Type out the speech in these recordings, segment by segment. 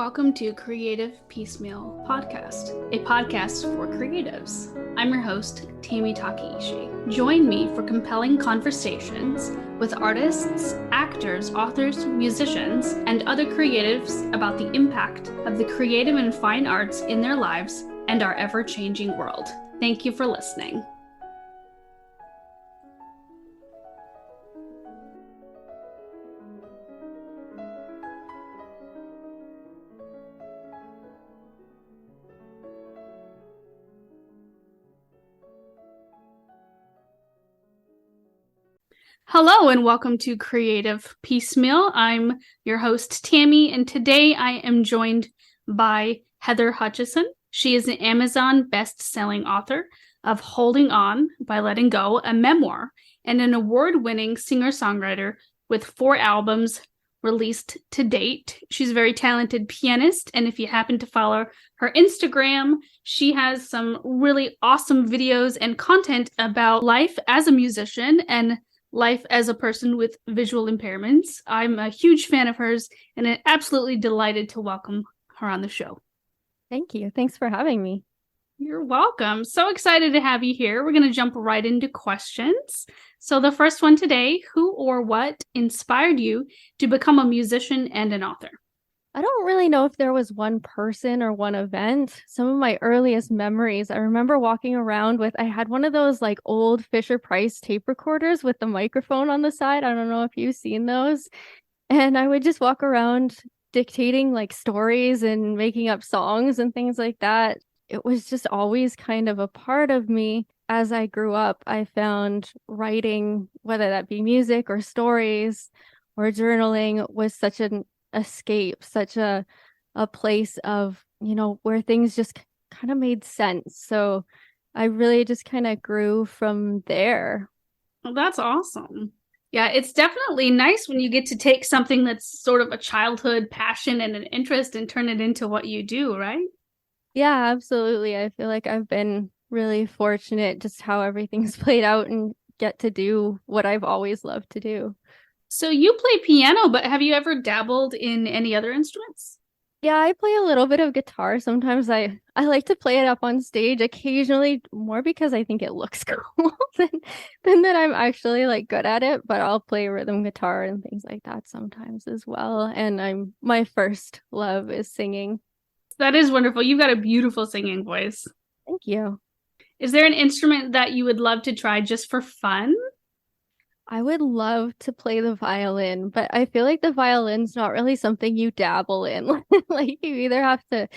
Welcome to Creative Piecemeal Podcast, a podcast for creatives. I'm your host, Tammy Takeishi. Join me for compelling conversations with artists, actors, authors, musicians, and other creatives about the impact of the creative and fine arts in their lives and our ever-changing world. Thank you for listening. Hello and welcome to Creative Piecemeal. I'm your host, Tammy, and today I am joined by Heather Hutchison. She is an Amazon best-selling author of Holding On by Letting Go, a memoir, and an award-winning singer-songwriter with 4 albums released to date. She's a very talented pianist, and if you happen to follow her Instagram, she has some really awesome videos and content about life as a musician and life as a person with visual impairments. I'm a huge fan of hers and I'm absolutely delighted to welcome her on the show. Thank you. Thanks for having me. You're welcome. So excited to have you here. We're going to jump right into questions. So the first one today, who or what inspired you to become a musician and an author? I don't really know if there was one person or one event. Some of my earliest memories, I remember walking around I had one of those like old Fisher-Price tape recorders with the microphone on the side. I don't know if you've seen those. And I would just walk around dictating like stories and making up songs and things like that. It was just always kind of a part of me. As I grew up, I found writing, whether that be music or stories or journaling, was such an escape, such a place of, where things just kind of made sense. So I really just kind of grew from there. Well, that's awesome. Yeah, it's definitely nice when you get to take something that's sort of a childhood passion and an interest and turn it into what you do, right? Yeah, absolutely. I feel like I've been really fortunate just how everything's played out and get to do what I've always loved to do. So you play piano, but have you ever dabbled in any other instruments? Yeah, I play a little bit of guitar. Sometimes I like to play it up on stage, occasionally more because I think it looks cool than that I'm actually like good at it, but I'll play rhythm guitar and things like that sometimes as well. And my first love is singing. That is wonderful. You've got a beautiful singing voice. Thank you. Is there an instrument that you would love to try just for fun? I would love to play the violin, but I feel like the violin's not really something you dabble in. Like you either have to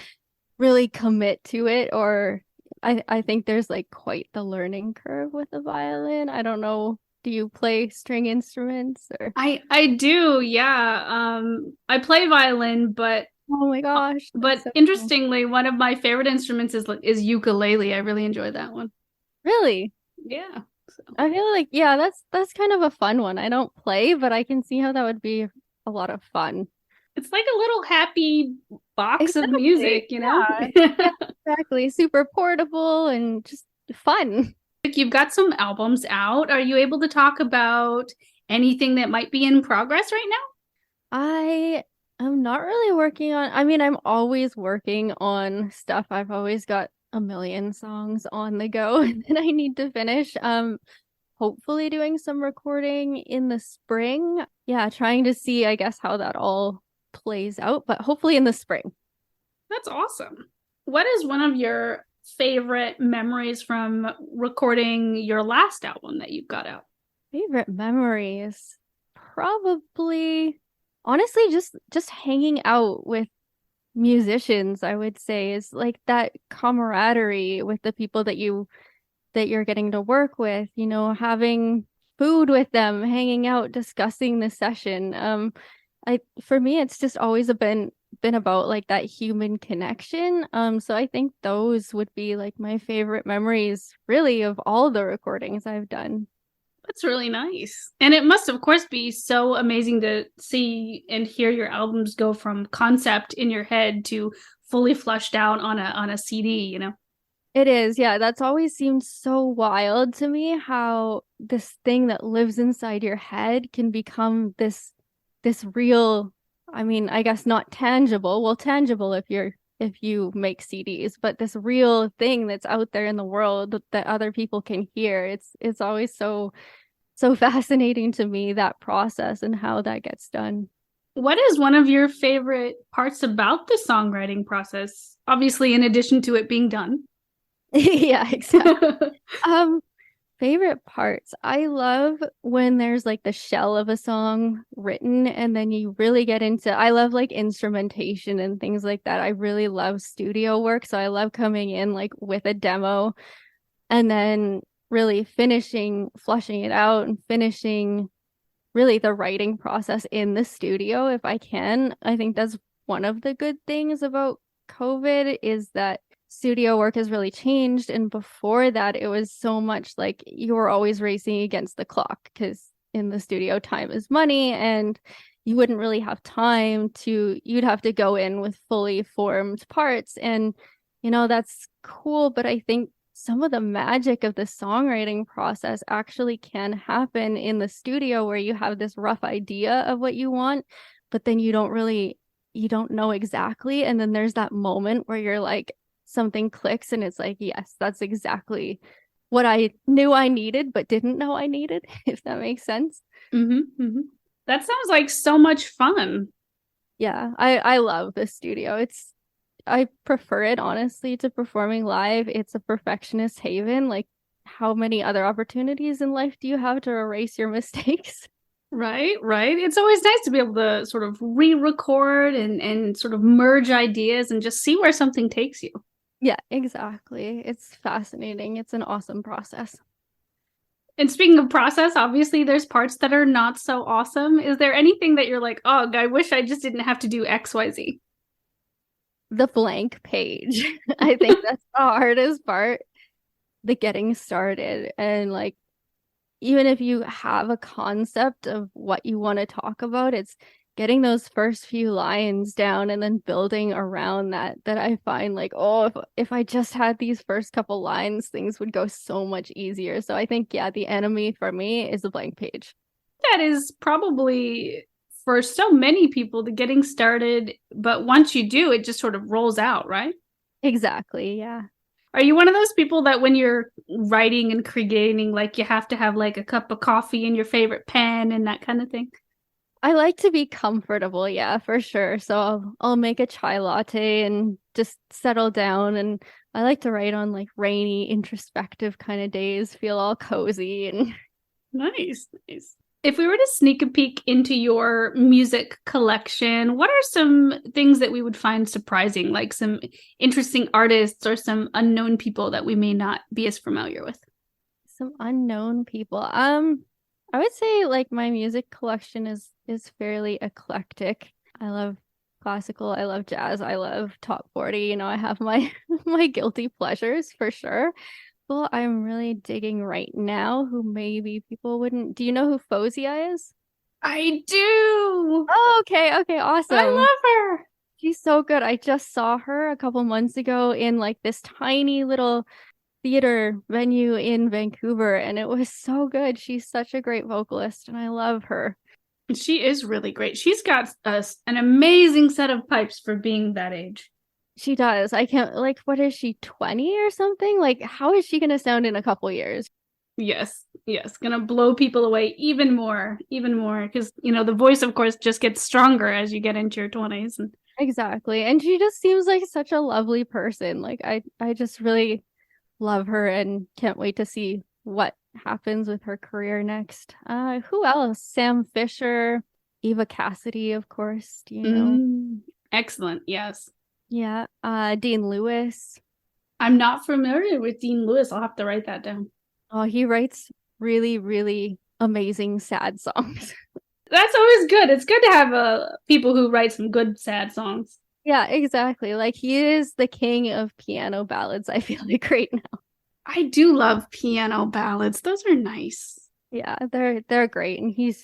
really commit to it or I think there's like quite the learning curve with the violin. I don't know. Do you play string instruments or? I do, yeah. I play violin, but Oh my gosh. but So interestingly, cool. One of my favorite instruments is ukulele. I really enjoy that one. Really? Yeah. So. I feel like, yeah, that's kind of a fun one. I don't play, but I can see how that would be a lot of fun. It's like a little happy box of music, Yeah, exactly. Super portable and just fun. You've got some albums out. Are you able to talk about anything that might be in progress right now? I am not really working on, I'm always working on stuff. I've always got a million songs on the go that I need to finish. Hopefully doing some recording in the spring. Yeah, trying to see, I guess, how that all plays out, but hopefully in the spring. That's awesome. What is one of your favorite memories from recording your last album that you've got out? Favorite memories? Probably, honestly, just hanging out with musicians, I would say, is like that camaraderie with the people that you're getting to work with, having food with them, hanging out, discussing the session. For me, it's just always been about like that human connection. So I think those would be like my favorite memories, really, of all the recordings I've done. That's really nice. And it must, of course, be so amazing to see and hear your albums go from concept in your head to fully fleshed out on a CD, It is, yeah. That's always seemed so wild to me, how this thing that lives inside your head can become this real I mean, I guess not tangible. Well, tangible if you make CDs, but this real thing that's out there in the world that other people can hear. It's always so fascinating to me, that process and how that gets done. What is one of your favorite parts about the songwriting process? Obviously, in addition to it being done. Yeah, exactly. Um, Favorite parts. I love when there's like the shell of a song written and then you really get into, I love like instrumentation and things like that. I really love studio work. So I love coming in like with a demo and then really finishing, flushing it out and finishing really the writing process in the studio if I can. I think that's one of the good things about COVID is that studio work has really changed. And before that, it was so much like you were always racing against the clock because in the studio, time is money and you wouldn't really have time to, you'd have to go in with fully formed parts. And, that's cool. But I think some of the magic of the songwriting process actually can happen in the studio where you have this rough idea of what you want, but then you don't know exactly. And then there's that moment where you're like, something clicks and it's like, yes, that's exactly what I knew I needed, but didn't know I needed, if that makes sense. Mm-hmm. That sounds like so much fun. Yeah, I love the studio. I prefer it honestly to performing live. It's a perfectionist haven. Like, how many other opportunities in life do you have to erase your mistakes? Right, right. It's always nice to be able to sort of re-record and sort of merge ideas and just see where something takes you. Yeah, exactly. It's fascinating. It's an awesome process. And speaking of process, obviously there's parts that are not so awesome. Is there anything that you're like, oh, I wish I just didn't have to do XYZ? The blank page. I think that's the hardest part, the getting started. And like, even if you have a concept of what you want to talk about, it's getting those first few lines down and then building around that I find like, oh, if I just had these first couple lines, things would go so much easier. So I think, yeah, the enemy for me is the blank page. That is probably for so many people the getting started, but once you do, it just sort of rolls out, right? Exactly. Yeah. Are you one of those people that when you're writing and creating, like you have to have like a cup of coffee and your favorite pen and that kind of thing? I like to be comfortable, yeah, for sure. So I'll make a chai latte and just settle down. And I like to write on like rainy, introspective kind of days, feel all cozy and Nice, nice. If we were to sneak a peek into your music collection, what are some things that we would find surprising, like some interesting artists or some unknown people that we may not be as familiar with? some unknown people. I would say like my music collection is fairly eclectic. I love classical, I love jazz, I love top 40. I have my my guilty pleasures for sure. Well, I'm really digging right now who maybe people wouldn't. Do you know who Fozia is? I do. Oh, okay, okay, I awesome. love her. She's so good. I just saw her a couple months ago in like this tiny little theater venue in Vancouver, and it was so good. She's such a great vocalist, and I love her. She is really great. She's got an amazing set of pipes for being that age. She does. I can't, like, what is she, 20 or something? Like, how is she going to sound in a couple years? Yes, yes, gonna blow people away even more, because the voice, of course, just gets stronger as you get into your 20s. And Exactly. And she just seems like such a lovely person. Like, I just really love her and can't wait to see what happens with her career next. Who else? Sam Fisher, Eva Cassidy, of course. Do you know? Excellent. Yes, Yeah. Dean Lewis. I'm not familiar with Dean Lewis. I'll have to write that down. Oh, he writes really, really amazing sad songs. That's always good. It's good to have people who write some good sad songs. Yeah, exactly. Like he is the king of piano ballads, I feel like right now. I do love piano ballads. Those are nice. Yeah, they're great. And he's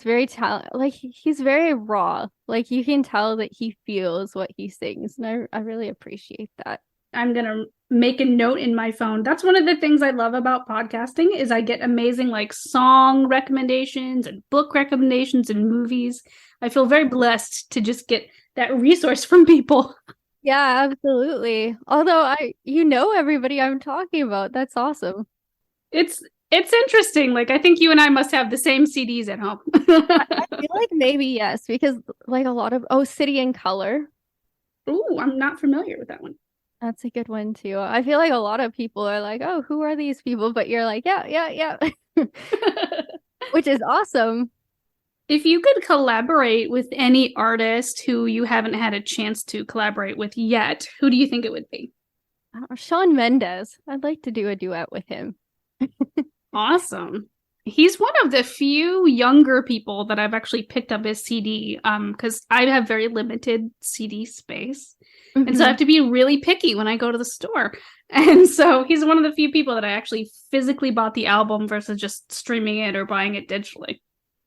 very talented. Like he's very raw. Like you can tell that he feels what he sings. And I really appreciate that. I'm going to make a note in my phone. That's one of the things I love about podcasting is I get amazing like song recommendations and book recommendations and movies. I feel very blessed to just get that resource from people. Yeah, absolutely. Although you know everybody I'm talking about. That's awesome. It's interesting. Like I think you and I must have the same CDs at home. I feel like maybe yes, because like a lot of City and Color. Ooh, I'm not familiar with that one. That's a good one too. I feel like a lot of people are like, "Oh, who are these people?" But you're like, "Yeah, yeah, yeah," which is awesome. If you could collaborate with any artist who you haven't had a chance to collaborate with yet, who do you think it would be? Shawn Mendes. I'd like to do a duet with him. Awesome. He's one of the few younger people that I've actually picked up his CD because I have very limited CD space. And so I have to be really picky when I go to the store. And so he's one of the few people that I actually physically bought the album versus just streaming it or buying it digitally.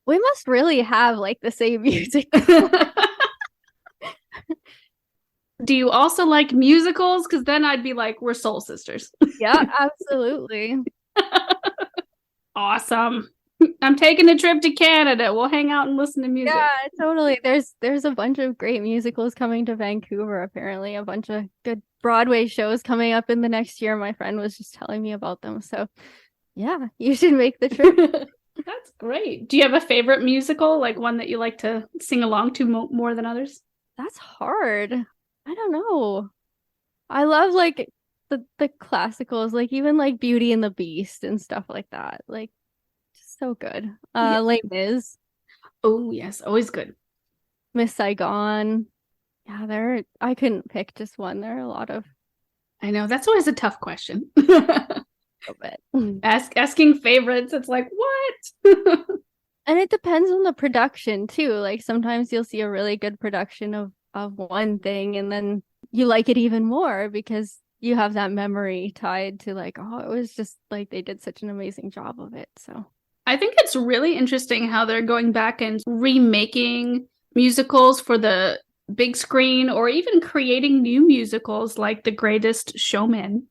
We must really have like the same music. Do you also like musicals? Because then I'd be like, we're soul sisters. Yeah, absolutely. Awesome. I'm taking a trip to Canada. We'll hang out and listen to music. Yeah, totally. There's a bunch of great musicals coming to Vancouver, apparently. A bunch of good Broadway shows coming up in the next year. My friend was just telling me about them. So yeah, you should make the trip. That's great. Do you have a favorite musical, like one that you like to sing along to more than others? That's hard. I don't know. I love like the classicals, like even like Beauty and the Beast and stuff like that. Like just so good. Yeah. Les Mis, Oh, yes. Always good. Miss Saigon. Yeah, I couldn't pick just one. There are a lot of I know. That's always a tough question. it. Asking favorites. It's like, what? And it depends on the production too. Like sometimes you'll see a really good production of one thing and then you like it even more because you have that memory tied to like, oh, it was just like they did such an amazing job of it. So I think it's really interesting how they're going back and remaking musicals for the big screen or even creating new musicals like The Greatest Showman.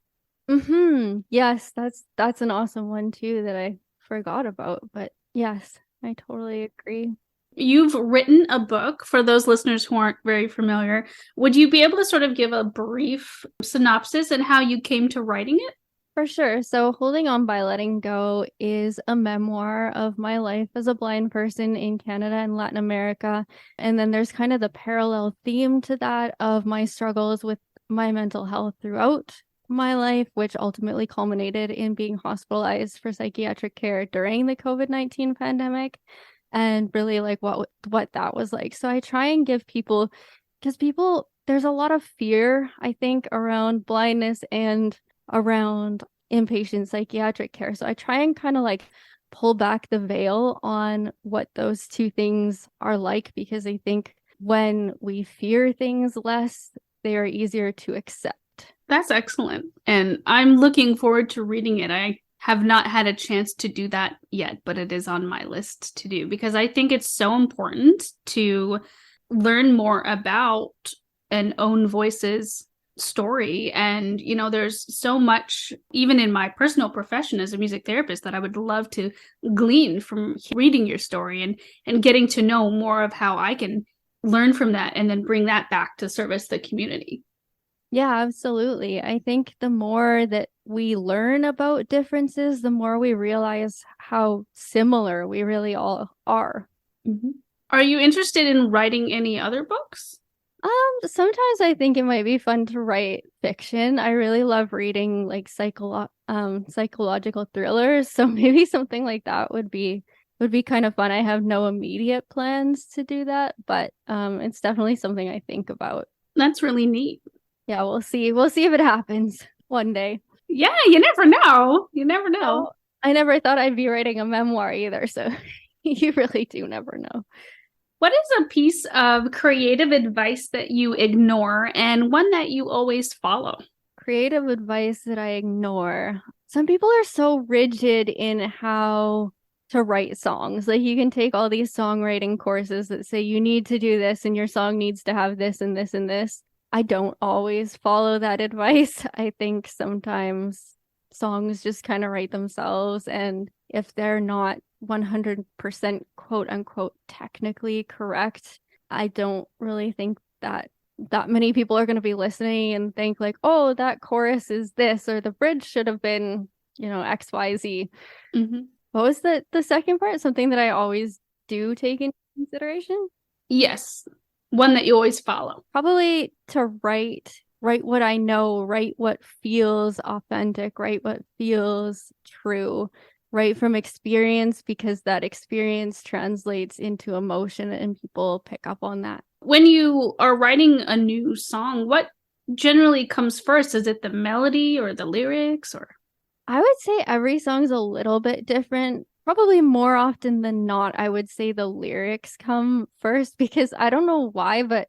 Yes, that's an awesome one too that I forgot about. But yes, I totally agree. You've written a book for those listeners who aren't very familiar. Would you be able to sort of give a brief synopsis and how you came to writing it? For sure. So, Holding On by Letting Go is a memoir of my life as a blind person in Canada and Latin America. And then there's kind of the parallel theme to that of my struggles with my mental health throughout my life, which ultimately culminated in being hospitalized for psychiatric care during the COVID-19 pandemic. And really like what that was like. So I try and give people, because there's a lot of fear, I think, around blindness and around inpatient psychiatric care. So I try and kind of like pull back the veil on what those two things are like, because I think when we fear things less, they are easier to accept. That's excellent. And I'm looking forward to reading it. I have not had a chance to do that yet, but it is on my list to do because I think it's so important to learn more about an own voice's story. And, you know, there's so much, even in my personal profession as a music therapist, that I would love to glean from reading your story and getting to know more of how I can learn from that and then bring that back to service the community. Yeah, absolutely. I think the more that we learn about differences, the more we realize how similar we really all are. Mm-hmm. Are you interested in writing any other books? Sometimes I think it might be fun to write fiction. I really love reading like psychological thrillers, so maybe something like that would be kind of fun. I have no immediate plans to do that, but it's definitely something I think about. That's really neat. Yeah, we'll see. We'll see if it happens one day. Yeah, you never know. You never know. I never thought I'd be writing a memoir either, so you really do never know. What is a piece of creative advice that you ignore and one that you always follow? Creative advice that I ignore. Some people are so rigid in how to write songs. Like you can take all these songwriting courses that say you need to do this and your song needs to have this and this and this. I don't always follow that advice. I think sometimes songs just kind of write themselves, and if they're not 100% quote unquote technically correct, I don't really think that that many people are going to be listening and think like, oh, that chorus is this, or the bridge should have been, XYZ. Hmm. What was the second part? Something that I always do take into consideration? Yes, one that you always follow. Probably to write what I know, write what feels authentic, write what feels true, write from experience because that experience translates into emotion and people pick up on that. When you are writing a new song, what generally comes first? Is it the melody or the lyrics or? I would say every song's a little bit different. Probably more often than not, I would say the lyrics come first because I don't know why, but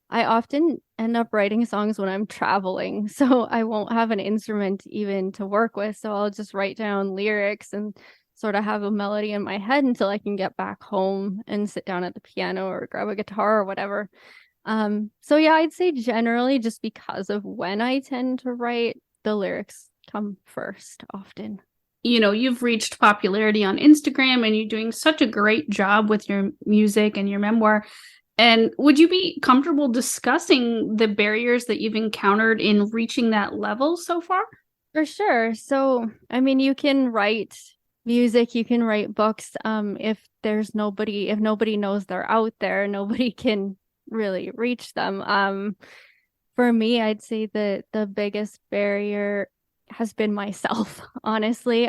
I often end up writing songs when I'm traveling. So I won't have an instrument even to work with. So I'll just write down lyrics and sort of have a melody in my head until I can get back home and sit down at the piano or grab a guitar or whatever. So yeah, I'd say generally just because of when I tend to write, the lyrics come first often. You've reached popularity on Instagram and you're doing such a great job with your music and your memoir. And would you be comfortable discussing the barriers that you've encountered in reaching that level so far? For sure. So, I mean, you can write music, you can write books. If nobody knows they're out there, nobody can really reach them. For me, I'd say that the biggest barrier has been myself, honestly.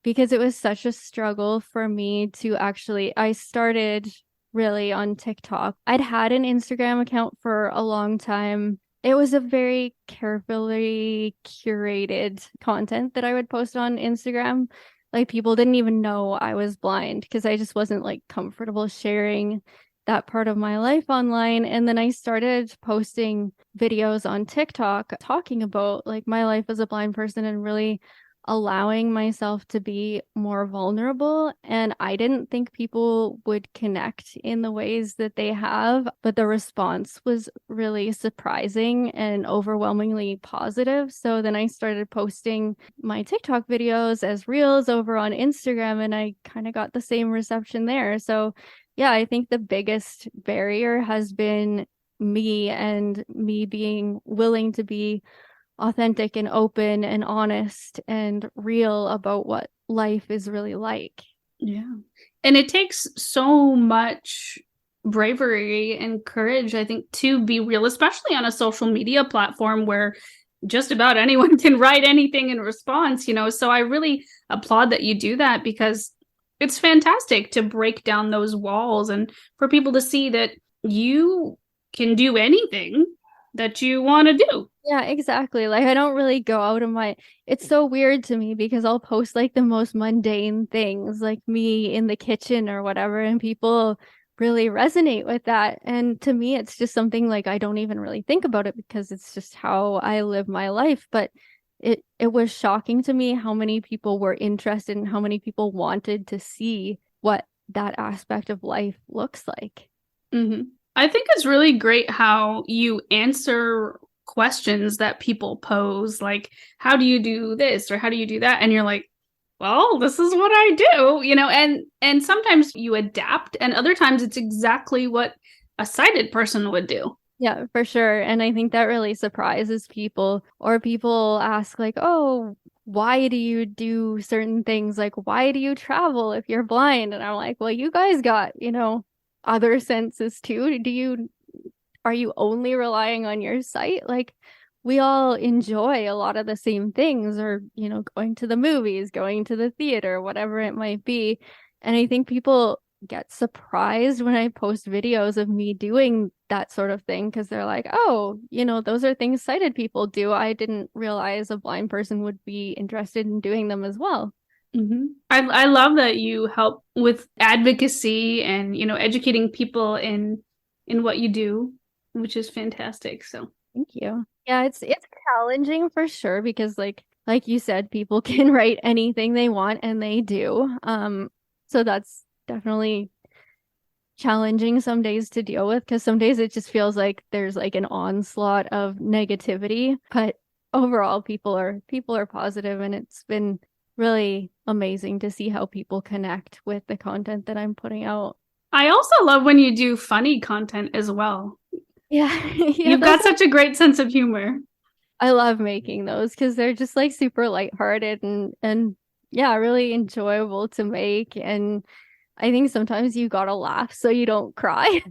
Because it was such a struggle for me to I started really on TikTok. I'd had an Instagram account for a long time. It was a very carefully curated content that I would post on Instagram. Like people didn't even know I was blind because I just wasn't like comfortable sharing that part of my life online. And then I started posting videos on TikTok talking about like my life as a blind person and really allowing myself to be more vulnerable. And I didn't think people would connect in the ways that they have, but the response was really surprising and overwhelmingly positive. So then I started posting my TikTok videos as reels over on Instagram, and I kind of got the same reception there. So yeah, I think the biggest barrier has been me and me being willing to be authentic and open and honest and real about what life is really like. Yeah. And it takes so much bravery and courage, I think, to be real, especially on a social media platform where just about anyone can write anything in response. So I really applaud that you do that because it's fantastic to break down those walls and for people to see that you can do anything that you want to do. Yeah, exactly. Like I don't really go out of my it's so weird to me because I'll post like the most mundane things, like me in the kitchen or whatever, and people really resonate with that. And to me, it's just something like I don't even really think about it because it's just how I live my life. But it was shocking to me how many people were interested and how many people wanted to see what that aspect of life looks like. Mm-hmm. I think it's really great how you answer questions that people pose, like, how do you do this or how do you do that? And you're like, well, this is what I do, and sometimes you adapt, and other times it's exactly what a sighted person would do. Yeah, for sure. And I think that really surprises people. Or people ask, like, oh, why do you do certain things? Like, why do you travel if you're blind? And I'm like, well, you guys got, other senses too. Are you only relying on your sight? Like, we all enjoy a lot of the same things, or, going to the movies, going to the theater, whatever it might be. And I think people get surprised when I post videos of me doing that sort of thing because they're like, oh, those are things sighted people do. I didn't realize a blind person would be interested in doing them as well. Mm-hmm. I love that you help with advocacy and educating people in what you do, which is fantastic. So Thank you. Yeah, it's challenging for sure because like you said, people can write anything they want and they do. So that's definitely challenging some days to deal with, because some days it just feels like there's like an onslaught of negativity. But overall, people are positive, and it's been really amazing to see how people connect with the content that I'm putting out. I also love when you do funny content as well. Yeah, yeah, You've got such a great sense of humor. I love making those because they're just like super lighthearted and yeah, really enjoyable to make. And I think sometimes you gotta laugh so you don't cry.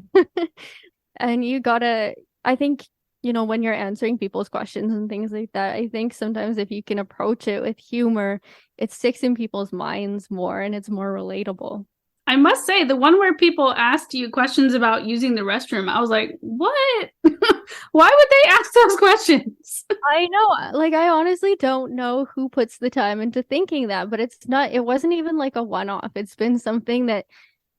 And you gotta, I think, when you're answering people's questions and things like that, I think sometimes if you can approach it with humor, it sticks in people's minds more and it's more relatable. I must say, the one where people asked you questions about using the restroom, I was like, what? Why would they ask those questions? I know, like I honestly don't know who puts the time into thinking that, but it wasn't even like a one-off. It's been something that,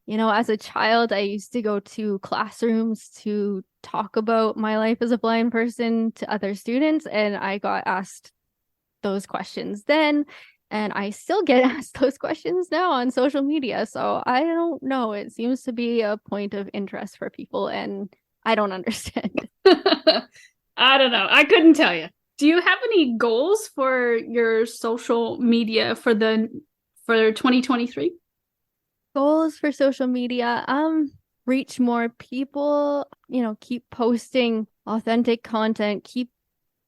as a child, I used to go to classrooms to talk about my life as a blind person to other students, and I got asked those questions then. And I still get asked those questions now on social media. So I don't know. It seems to be a point of interest for people, and I don't understand. I don't know. I couldn't tell you. Do you have any goals for your social media for 2023? Goals for social media, reach more people, keep posting authentic content, keep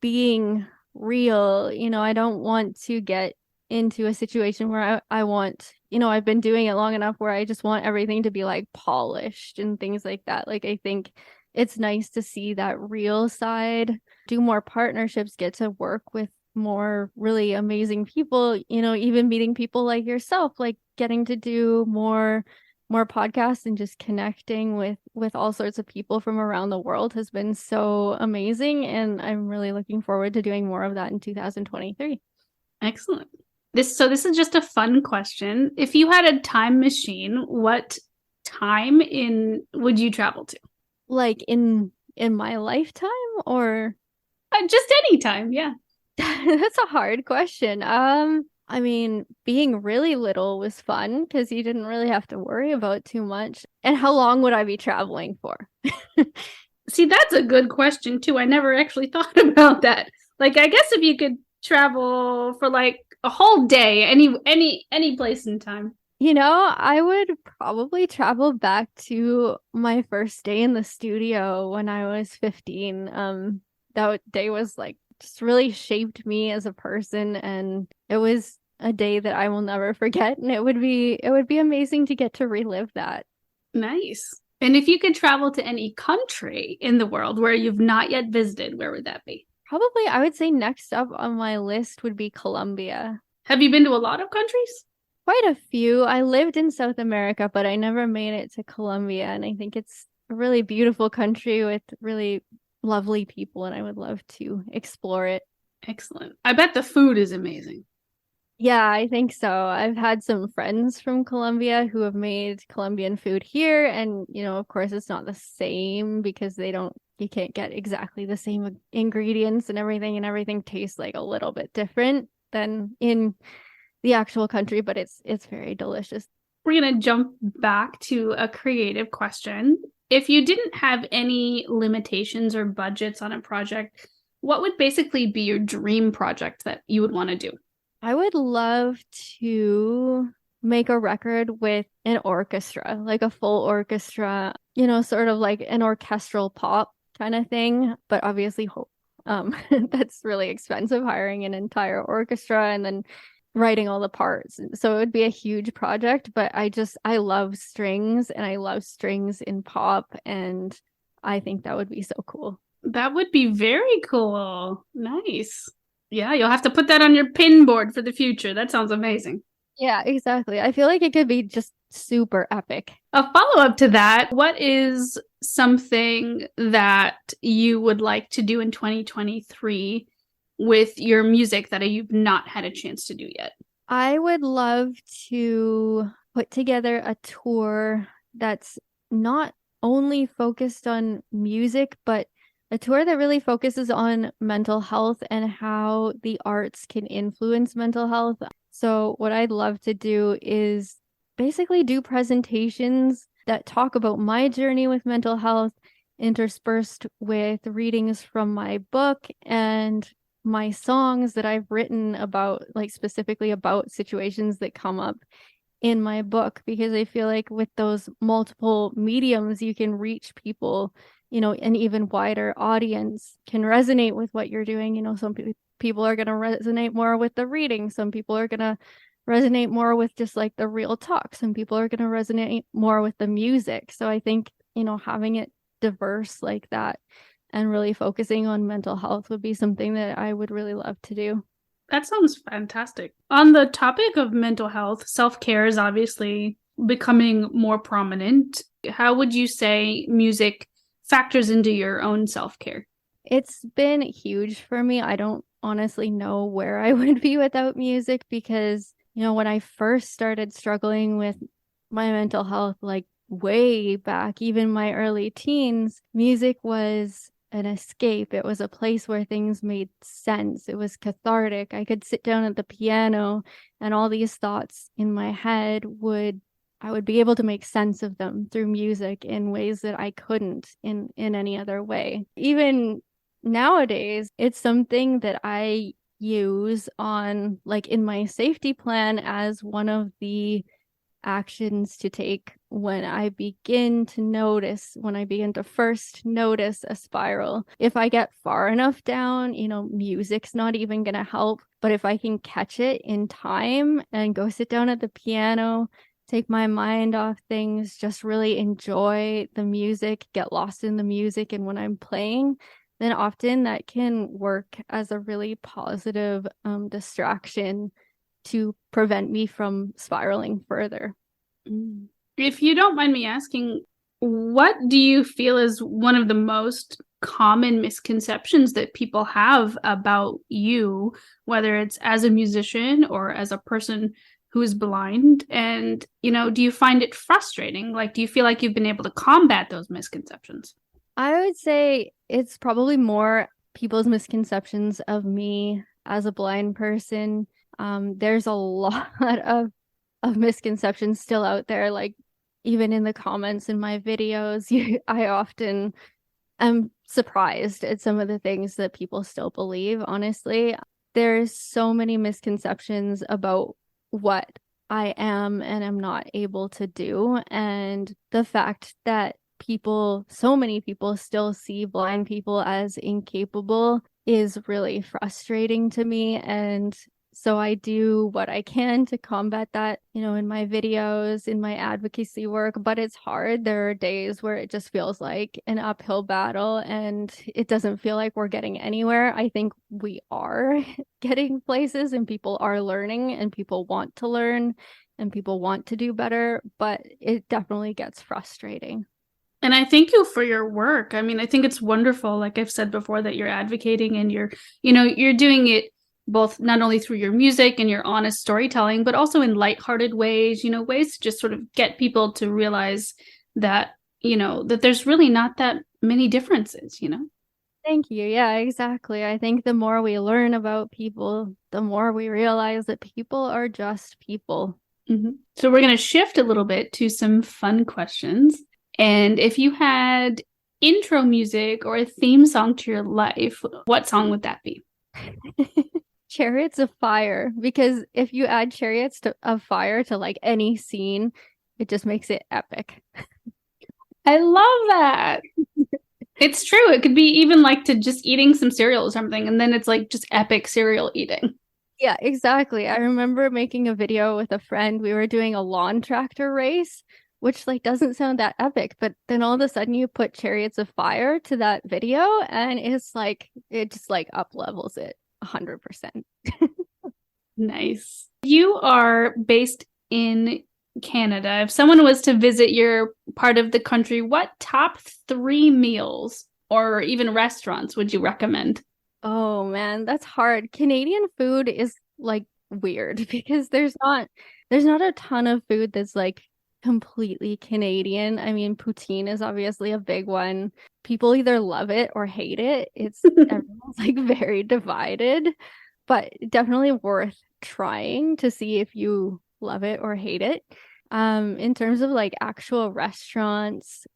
being real. I don't want to get into a situation where I want, I've been doing it long enough where I just want everything to be like polished and things like that. Like, I think it's nice to see that real side, do more partnerships, get to work with more really amazing people, even meeting people like yourself, like getting to do more podcasts and just connecting with all sorts of people from around the world has been so amazing. And I'm really looking forward to doing more of that in 2023. Excellent. This is just a fun question. If you had a time machine, what time would you travel to? Like in my lifetime, or Just any time, yeah. that's a hard question. I mean, being really little was fun because you didn't really have to worry about too much. And how long would I be traveling for? See, that's a good question too. I never actually thought about that. Like, I guess if you could travel for like a whole day, any place in time. I would probably travel back to my first day in the studio when I was 15. That day was like just really shaped me as a person, and it was a day that I will never forget, and it would be amazing to get to relive that. Nice. And if you could travel to any country in the world where you've not yet visited, where would that be? Probably, I would say next up on my list would be Colombia. Have you been to a lot of countries? Quite a few. I lived in South America, but I never made it to Colombia, and I think it's a really beautiful country with really lovely people, and I would love to explore it. Excellent. I bet the food is amazing. Yeah, I think so. I've had some friends from Colombia who have made Colombian food here, and of course it's not the same because you can't get exactly the same ingredients and everything tastes like a little bit different than in the actual country, but it's very delicious. We're going to jump back to a creative question. If you didn't have any limitations or budgets on a project, what would basically be your dream project that you would want to do? I would love to make a record with an orchestra, like a full orchestra, sort of like an orchestral pop kind of thing. But obviously, that's really expensive, hiring an entire orchestra and then writing all the parts. So it would be a huge project, but I love strings, and I love strings in pop, and I think that would be so cool. That would be very cool. Nice. Yeah, you'll have to put that on your pin board for the future. That sounds amazing. Yeah, exactly. I feel like it could be just super epic. A follow-up to that, what is something that you would like to do in 2023 with your music that you've not had a chance to do yet? I would love to put together a tour that's not only focused on music, but a tour that really focuses on mental health and how the arts can influence mental health. So what I'd love to do is basically do presentations that talk about my journey with mental health, interspersed with readings from my book and my songs that I've written about, like specifically about situations that come up in my book, because I feel like with those multiple mediums, you can reach people, an even wider audience can resonate with what you're doing. Some people are going to resonate more with the reading. Some people are going to resonate more with just like the real talk. Some people are going to resonate more with the music. So I think, having it diverse like that and really focusing on mental health would be something that I would really love to do. That sounds fantastic. On the topic of mental health, self-care is obviously becoming more prominent. How would you say music factors into your own self-care? It's been huge for me. I don't honestly know where I would be without music because, when I first started struggling with my mental health, like way back, even my early teens, music was an escape. It was a place where things made sense. It was cathartic. I could sit down at the piano and all these thoughts in my head I would be able to make sense of them through music in ways that I couldn't in any other way. Even nowadays, it's something that I use on like in my safety plan as one of the actions to take when I begin to first notice a spiral. If I get far enough down, music's not even going to help. But if I can catch it in time and go sit down at the piano, take my mind off things, just really enjoy the music, get lost in the music and when I'm playing, then often that can work as a really positive distraction to prevent me from spiraling further. If you don't mind me asking, what do you feel is one of the most common misconceptions that people have about you, whether it's as a musician or as a person who is blind? And, do you find it frustrating? Like, do you feel like you've been able to combat those misconceptions? I would say it's probably more people's misconceptions of me as a blind person. There's a lot of misconceptions still out there, like even in the comments in my videos. I often am surprised at some of the things that people still believe, honestly. There's so many misconceptions about what I am and am not able to do. And the fact that so many people still see blind people as incapable is really frustrating to me. And so I do what I can to combat that, in my videos, in my advocacy work, but it's hard. There are days where it just feels like an uphill battle and it doesn't feel like we're getting anywhere. I think we are getting places and people are learning and people want to learn and people want to do better, but it definitely gets frustrating. And I thank you for your work. I mean, I think it's wonderful, like I've said before, that you're advocating and you're doing it both not only through your music and your honest storytelling, but also in lighthearted ways, ways to just sort of get people to realize that, that there's really not that many differences. Thank you. Yeah, exactly. I think the more we learn about people, the more we realize that people are just people. Mm-hmm. So we're going to shift a little bit to some fun questions. And if you had intro music or a theme song to your life, what song would that be? Chariots of Fire, because if you add of Fire to like any scene, it just makes it epic. I love that. It's true. It could be even like to just eating some cereal or something, and then it's like just epic cereal eating. Yeah, exactly. I remember making a video with a friend. We were doing a lawn tractor race, which like doesn't sound that epic, but then all of a sudden you put Chariots of Fire to that video and it's like it just like up levels it 100%. Nice. You are based in Canada. If someone was to visit your part of the country, what top 3 meals or even restaurants would you recommend? Oh man, that's hard. Canadian food is like weird because there's not a ton of food that's like completely Canadian. I mean, poutine is obviously a big one. People either love it or hate it. Everyone's like very divided, but definitely worth trying to see if you love it or hate it. In terms of like actual restaurants,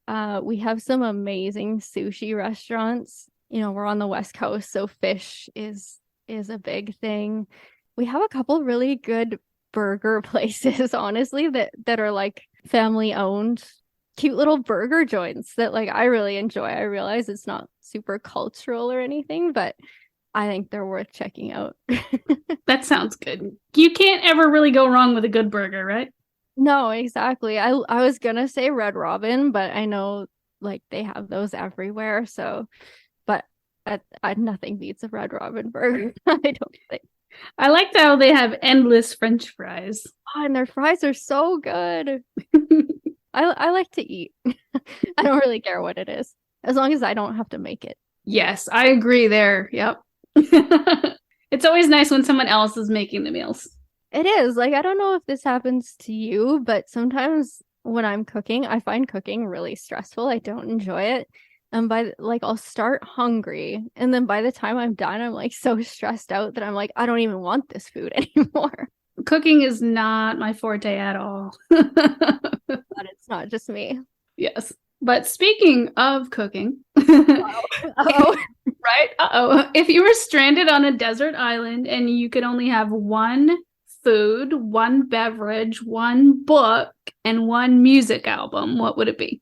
we have some amazing sushi restaurants. You know, we're on the West Coast, so fish is a big thing. We have a couple really good burger places, honestly, that are like family owned, cute little burger joints that like I really enjoy. I realize it's not super cultural or anything, but I think they're worth checking out. That sounds good. You can't ever really go wrong with a good burger, right? No, exactly. I was gonna say Red Robin, but I know like they have those everywhere. So, but nothing beats a Red Robin burger. I don't think. I like how they have endless French fries. Oh, and their fries are so good. I like to eat. I don't really care what it is, as long as I don't have to make it. Yes, I agree there. Yep. It's always nice when someone else is making the meals. It is. Like, I don't know if this happens to you, but sometimes when I'm cooking, I find cooking really stressful. I don't enjoy it. And like I'll start hungry, and then by the time I'm done, I'm like so stressed out that I'm like, I don't even want this food anymore. Cooking is not my forte at all. But it's not just me. Yes. But speaking of cooking, Uh-oh. right? Uh-oh. If you were stranded on a desert island and you could only have one food, one beverage, one book, and one music album, what would it be?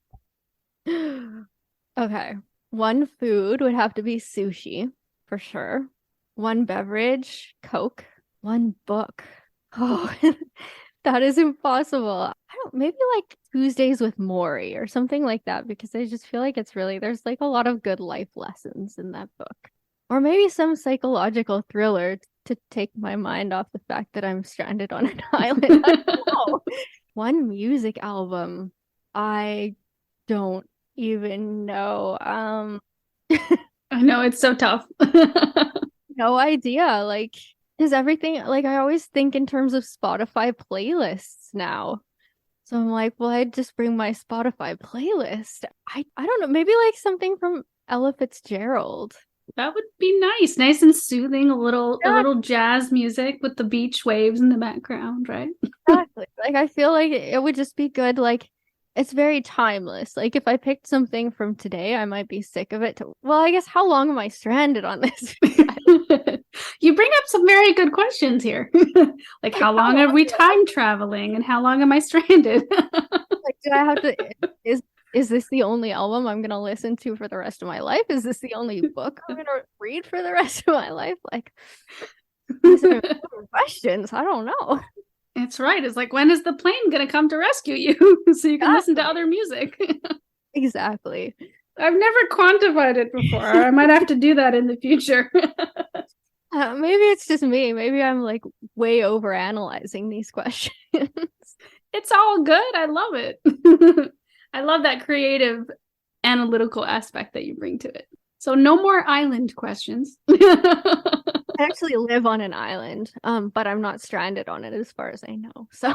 Okay. One food would have to be sushi for sure. One beverage, Coke. One book. Oh, that is impossible. I don't, maybe like Tuesdays with Maury or something like that, because I just feel like it's really, there's like a lot of good life lessons in that book. Or maybe some psychological thriller to take my mind off the fact that I'm stranded on an island. I don't know. One music album. I don't even know. I know it's so tough. No idea. Like, is everything like I always think in terms of Spotify playlists now. So I'm like, well, I'd just bring my Spotify playlist. I don't know, maybe like something from Ella Fitzgerald. That would be nice. Nice and soothing, a little jazz music with the beach waves in the background, right? Exactly. Like I feel like it would just be good. Like it's very timeless. Like if I picked something from today, I might be sick of it. Well, I guess how long am I stranded on this? You bring up some very good questions here. Like how long are we time traveling and how long am I stranded? Like, do I have to is this the only album I'm gonna listen to for the rest of my life? Is this the only book I'm gonna read for the rest of my life? Like these are important questions. I don't know. It's right. It's like, when is the plane going to come to rescue you so you can listen to other music? Exactly. I've never quantified it before. I might have to do that in the future. Maybe it's just me. Maybe I'm like way over analyzing these questions. It's all good. I love it. I love that creative analytical aspect that you bring to it. So no more island questions. I actually live on an island, but I'm not stranded on it as far as I know. So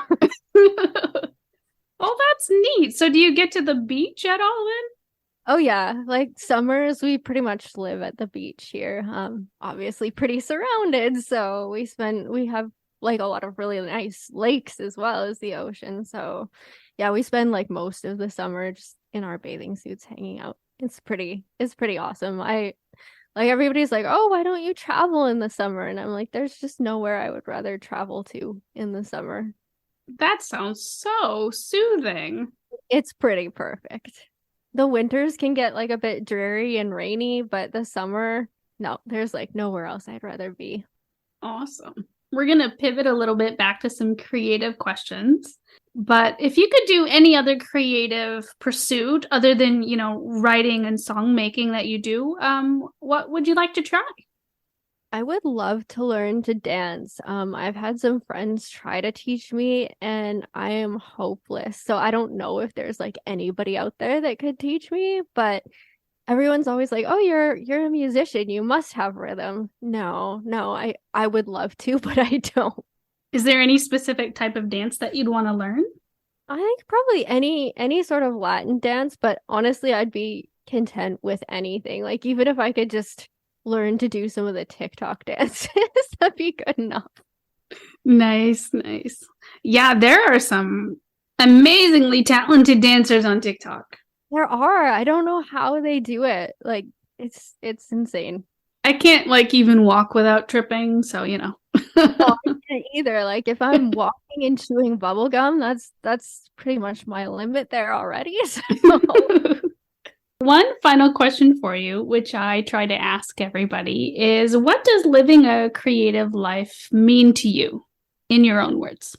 Oh, that's neat. So do you get to the beach at all then? oh yeah, like summers we pretty much live at the beach here. Obviously pretty surrounded, so we have like a lot of really nice lakes as well as the ocean. So yeah, we spend like most of the summer just in our bathing suits hanging out. It's pretty awesome. I like everybody's like, "Oh, why don't you travel in the summer?" And I'm like, there's just nowhere I would rather travel to in the summer. That sounds so soothing. It's pretty perfect. The winters can get like a bit dreary and rainy, but the summer, no, there's like nowhere else I'd rather be. Awesome. We're going to pivot a little bit back to some creative questions. But if you could do any other creative pursuit other than, writing and song making that you do, what would you like to try? I would love to learn to dance. I've had some friends try to teach me and I am hopeless. So I don't know if there's like anybody out there that could teach me, but everyone's always like, "Oh, you're a musician. You must have rhythm." No, I would love to, but I don't. Is there any specific type of dance that you'd want to learn? I think probably any sort of Latin dance, but honestly, I'd be content with anything. Like even if I could just learn to do some of the TikTok dances, that'd be good enough. Nice, nice. Yeah, there are some amazingly talented dancers on TikTok. There are. I don't know how they do it. Like it's insane. I can't like even walk without tripping, so Oh, I can't either. Like if I'm walking and chewing bubble gum, that's pretty much my limit there already. So One final question for you, which I try to ask everybody, is what does living a creative life mean to you in your own words?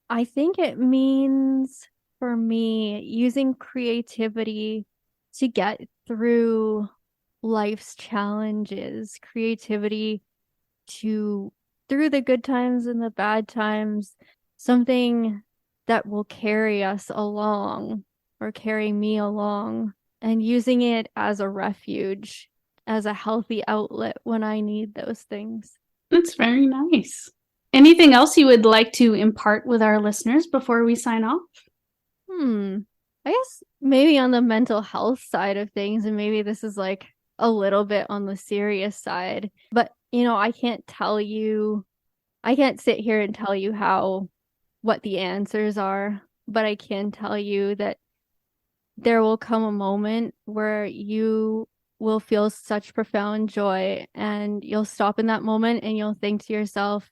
I think it means for me using creativity to get through life's challenges, creativity to through the good times and the bad times, something that will carry us along or carry me along, and using it as a refuge, as a healthy outlet when I need those things. That's very nice. Anything else you would like to impart with our listeners before we sign off? Hmm. I guess maybe on the mental health side of things, and maybe this is like a little bit on the serious side, but I can't sit here and tell you what the answers are, but I can tell you that there will come a moment where you will feel such profound joy, and you'll stop in that moment and you'll think to yourself,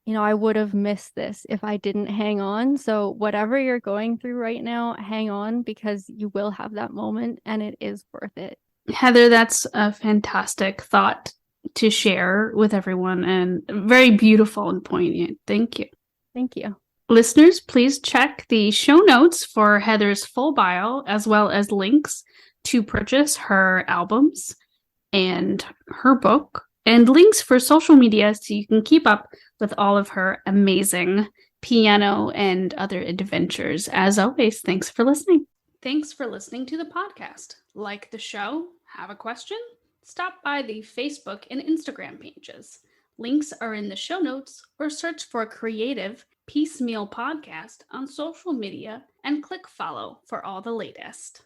I would have missed this if I didn't hang on. So whatever you're going through right now, hang on, because you will have that moment and it is worth it. Heather, that's a fantastic thought to share with everyone and very beautiful and poignant. Thank you. Thank you. Listeners, please check the show notes for Heather's full bio, as well as links to purchase her albums and her book, and links for social media so you can keep up with all of her amazing piano and other adventures. As always, thanks for listening. Thanks for listening to the podcast. Like the show? Have a question? Stop by the Facebook and Instagram pages. Links are in the show notes, or search for Creative Piecemeal Podcast on social media and click follow for all the latest.